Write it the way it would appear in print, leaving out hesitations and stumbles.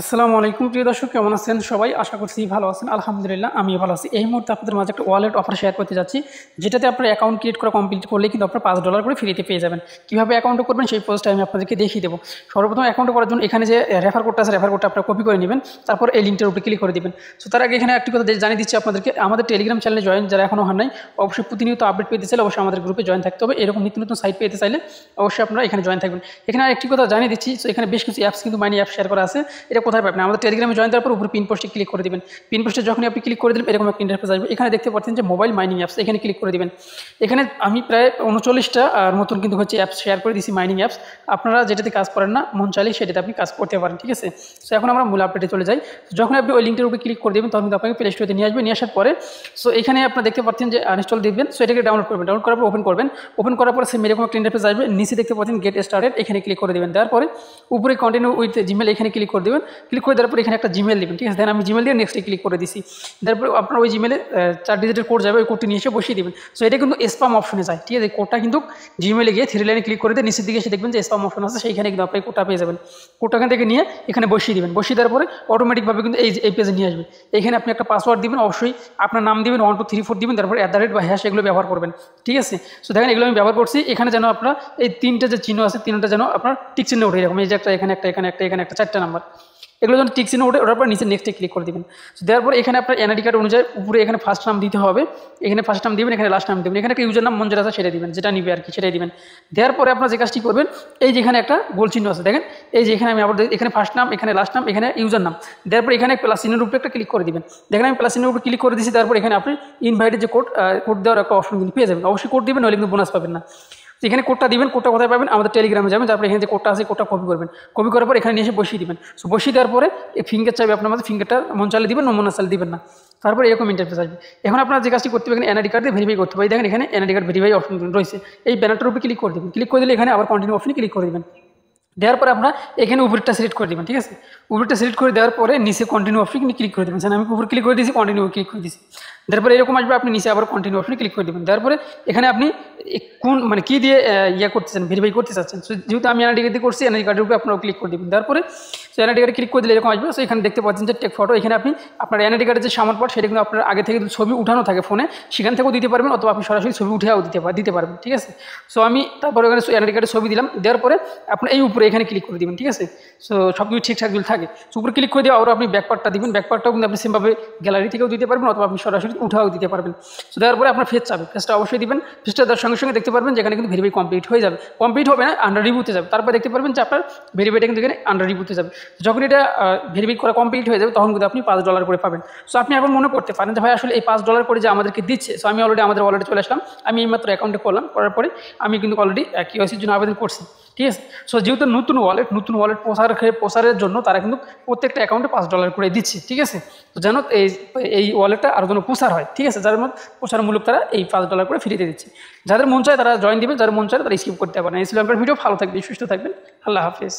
আসসালামু আলাইকুম প্রিয় দর্শক, কেমন আছেন সবাই? আশা করছি ভালো আছেন। আলহামদুলিল্লাহ আমিও ভালো আছি। এই মুহূর্তে আপনাদের মাঝে একটা ওয়ালেট অফার শেয়ার করতে যাচ্ছি, যেটাতে আপনার অ্যাকাউন্ট ক্রিয়েট করা কমপ্লিট করলে কিন্তু আপনার $5 করে ফ্রিতে পেয়ে যাবেন। কীভাবে অ্যাকাউন্টটা করবেন সেই প্রসেসটা আমি আপনাদেরকে দেখিয়ে দেবো। সর্বপ্রথম অ্যাকাউন্ট করার জন্য এখানে যে রেফার কোডটা আছে, রেফার কোডটা আপনারা কপি করে নেবেন, তারপর এই লিঙ্কটার উপরে ক্লিক করে দিবেন। সো তার আগে এখানে একটি কথা জানিয়ে দিচ্ছি আপনাদেরকে, আমাদের টেলিগ্রাম চ্যানেলে জয়েন যারা এখনও হন নাই, অবশ্যই প্রতিনিয়ত আপডেট পেতে চাইলে অবশ্যই আমাদের গ্রুপে জয়েন থাকতে হবে। এরকম নিত্য নতুন সাইট পেতে চাইলে অবশ্যই আপনারা এখানে জয়েন থাকবেন। এখানে আরেকটি কথা জানিয়ে দিচ্ছি, সো এখানে বেশ কিছু অ্যাপস কিন্তু মাইনি অ্যাপ শেয়ার করা আছে। এটা কোথায় পাবেন? আমাদের টেলিগ্রামে জয়েন দেওয়ার পর উপরে পিন পোস্টে ক্লিক করে দিবেন। পিন পোস্টে যখনই আপনি ক্লিক করে দিবেন এরকম একটা ইন্টারফেস আসবে। এখানে দেখতে পাচ্ছেন যে মোবাইল মাইনিং অ্যাপস, এখানে ক্লিক করে দিবেন। এখানে আমি প্রায় 39টা মতন কিন্তু হচ্ছে অ্যাপস শেয়ার করে দিচ্ছি, মাইনিং অ্যাপস। আপনারা যেটাতে কাজ করেন না, মন চাইলে সেটাতে আপনি কাজ করতে পারেন, ঠিক আছে? সো এখন আমরা মূল আপডেটে চলে যাই। যখন আপনি ওই লিঙ্কের উপরে ক্লিক করে দেবেন তখন কিন্তু আপনাকে প্লে স্টোরে নিয়ে আসবে। নিয়ে আসার পরে সো এখানে আপনারা দেখতে পাচ্ছেন যে আনইনস্টল দিবেন। সো এটাকে ডাউনলোড করবেন। ডাউনলোড করার পর ওপেন করবেন। ওপেন করার পরে সেম এরকম একটা ইন্টারফেস আসবে। নিচে দেখতে পাচ্ছেন গেট স্টার্টেড, এখানে ক্লিক করে দেবেন। দেওয়ার পরে উপরে কন্টিনিউ উইথ জিমেল এখানে ক্লিক করে দেবেন। ক্লিক করে দেওয়ার পরে এখানে একটা জিমেল দেবেন, ঠিক আছে? দেন আমি জিমেল দিয়ে নেক্সটে ক্লিক করে দিছি। তারপরে আপনার ওই জিমেলে 4 ডিজিটের কোড যাবে, ওই কোডটি নিয়ে এসে বসিয়ে দেবেন। সো এটা কিন্তু স্প্যাম অপশনে যায়, ঠিক আছে? কোডটা কিন্তু জিমেলে গিয়ে 3 লাইনে ক্লিক করে দিয়ে নিচের দিকে এসে দেখবেন যে স্প্যাম অপশন আছে, সেইখানে কিন্তু আপনি কোডটা পেয়ে যাবেন। কোডটা এখান থেকে নিয়ে এখানে বসিয়ে দেবেন। বসিয়ে দেওয়ার পরে অটোমেটিকভাবে কিন্তু এই পেজে নিয়ে আসবে। এখানে আপনি একটা পাসওয়ার্ড দিবেন, অবশ্যই আপনার নাম দিবেন, 1 2 3 4 দিবেন, তারপরে @ বা হ্যাশ এগুলো ব্যবহার করবেন, ঠিক আছে? সো দেখেন এগুলো আমি ব্যবহার করছি। এখানে যেন আপনার এই 3টে যে চিহ্ন আছে, 3টা যেন আপনার টিক চিহ্ন ওঠে, এরকম এই যে একটা, এখানে একটা, এখানে একটা, এখানে একটা, 4টা নাম্বার, এগুলো যখন টিক চিহ্ন ওঠে ওঠার পর নিচে নেক্সটে ক্লিক করে দেবেন। দেওয়ার পর এখানে আপনার এনআইডি কার্ড অনুযায়ী উপরে এখানে ফার্স্ট নাম দিতে হবে, এখানে ফার্স্ট নাম দিবেন, এখানে লাস্ট নাম দেবেন, এখানে একটা ইউজার নাম মন যেটা আছে সেটা দিবেন, যেটা নিবে আর কি সেটাই দিবেন। দেওয়ার পরে আপনার যে কাজটি করবেন, এই যেখানে একটা গোল চিহ্ন আছে দেখেন, এই যে এখানে আমি আবার এখানে ফার্স্ট নাম, এখানে লাস্ট নাম, এখানে ইউজার নাম, দেওয়ার পর এখানে প্লাস চিহ্নের উপরে একটা ক্লিক করে দিবেন। দেখেন আমি প্লাস চিহ্নের উপরে ক্লিক করে দিচ্ছি। তারপর এখানে আপনি ইনভাইটের যে কোড দেওয়ার একটা অপশন কিন্তু পেয়ে যাবেন। অবশ্যই কোড দিবেন, নইলে কিন্তু বোনাস পাবেন না। এখানে কোডটা দিবেন। কোডটা কোথায় পাবেন? আমাদের টেলিগ্রামে যাবেন। তারপরে এখানে যে কোডটা আছে কোডটা কপি করবেন। কপি করার পর এখানে নিয়ে এসে বসিয়ে দিবেন। সো বসিয়ে দেওয়ার পরে এই ফিঙ্গার চাইবে আপনার মধ্যে, ফিঙ্গারটা মন চাইলে দিবেন, মন চাইলে দিবেন না। তারপর এরকম ইন্টারফেস আসবে। এখন আপনার যে কাজটি করতে হবে, এখানে এনআইডি কার্ড দিয়ে ভেরিফাই করতে হবে। দেখেন এখানে এনআইডি কার্ড ভেরিফাই অপশন রয়েছে, এই ব্যানারটার উপরে ক্লিক করে দেবেন। ক্লিক করে দিলে এখানে আবার কন্টিনিউ অপশনে ক্লিক করে দেবেন। দেওয়ার পরে আপনার এখানে উপরটা সিলেক্ট করে দেবেন, ঠিক আছে? উপরটা সিলেক্ট করে দেওয়ার পরে নিচে কন্টিনিউ অপশনে ক্লিক করে দেবেন। আমি উপর ক্লিক করে দিয়েছি, কন্টিনিউ ক্লিক করে দিয়েছি। তারপরে এরকম আসবে, আপনি নিচে আবার কন্টিনিউ অপশনে ক্লিক করে দেবেন। দেওয়ার পরে এখানে আপনি কোন মানে কী দিয়ে করতেছেন, ভেরিফাই করতে চাচ্ছেন। সো যেহেতু আমি এনআইডি কার্ড দিয়ে করছি, এনআইডি কার্ডের উপরে আপনারা ক্লিক করে দেবেন। তারপরে সো এনআইডি কার্ডে ক্লিক করে দিলে এরকম আসবে। সো এখানে দেখতে পাচ্ছেন যে টেক ফটো, এখানে আপনি আপনার এনআইডি কার্ডের যে সামান পার্ট সেটা কিন্তু আপনার আগে থেকে ছবি উঠানো থাকে ফোনে, সেখান থেকেও দিতে পারবেন, অথবা আপনি সরাসরি ছবি উঠেও দিতে পারবেন, ঠিক আছে? সো আমি তারপরে এখানে এনআইডি কার্ডের ছবি দিলাম। দেওয়ার পরে আপনার এই উপরে এখানে ক্লিক করে দেবেন, ঠিক আছে? সো সব কিছু ঠিকঠাক যদি থাকে সো উপরে ক্লিক করে দিয়ে আবার আপনি ব্যাকপার্টটা দিবেন। ব্যাকপার্টটাও কিন্তু আপনি সেমভাবে গ্যালারি থেকেও দিতে পারবেন, অথবা আপনি সরাসরি উঠাও দিতে পারবেন। সো দেওয়ার পরে আপনার ফেস চাবে, ফেসটা অবশ্যই দিবেন। ফেসটা দেওয়ার সঙ্গে সঙ্গে দেখতে পারবেন যেখানে কিন্তু ভেরিফাই কমপ্লিট হয়ে যাবে। কমপ্লিট হবে না, আন্ডার রিভিউতে যাবে। তারপর দেখতে পারবেন যে আপনার ভেরিফাইটা কিন্তু এখানে আন্ডার রিভিউতে যাবে। যখন এটা ভেরিফাই করা কমপ্লিট হয়ে যাবে তখন কিন্তু আপনি $5 করে পাবেন। সো আপনি এখন মনে করতে পারেন যে ভাই আসলে এই $5 করে যে আমাদেরকে দিচ্ছে, সো আমি অলরেডি আমাদের ওয়ালেটে চলে আসলাম। আমি এইমাত্র অ্যাকাউন্টে করলাম, করার পরে আমি কিন্তু অলরেডি কেওয়াইসির জন্য আবেদন করছি, ঠিক আছে? সো যেহেতু নতুন ওয়ালেট প্রসারের জন্য তারা কিন্তু প্রত্যেকটা অ্যাকাউন্টে $5 করে দিচ্ছে, ঠিক আছে? তো যেন এই ওয়ালেটটা আরও যেন প্রসার হয়, ঠিক আছে? যার মধ্যে প্রসারমূলক তারা এই $5 করে ফ্রিতে দিচ্ছে। যাদের মন চায় তারা জয়েন দিবেন, যাদের মন চায় তারা স্কিপ করতে পারেন। এই ছিল আমার ভিডিও। ভালো থাকবেন, সুস্থ থাকবেন। আল্লাহ হাফিজ।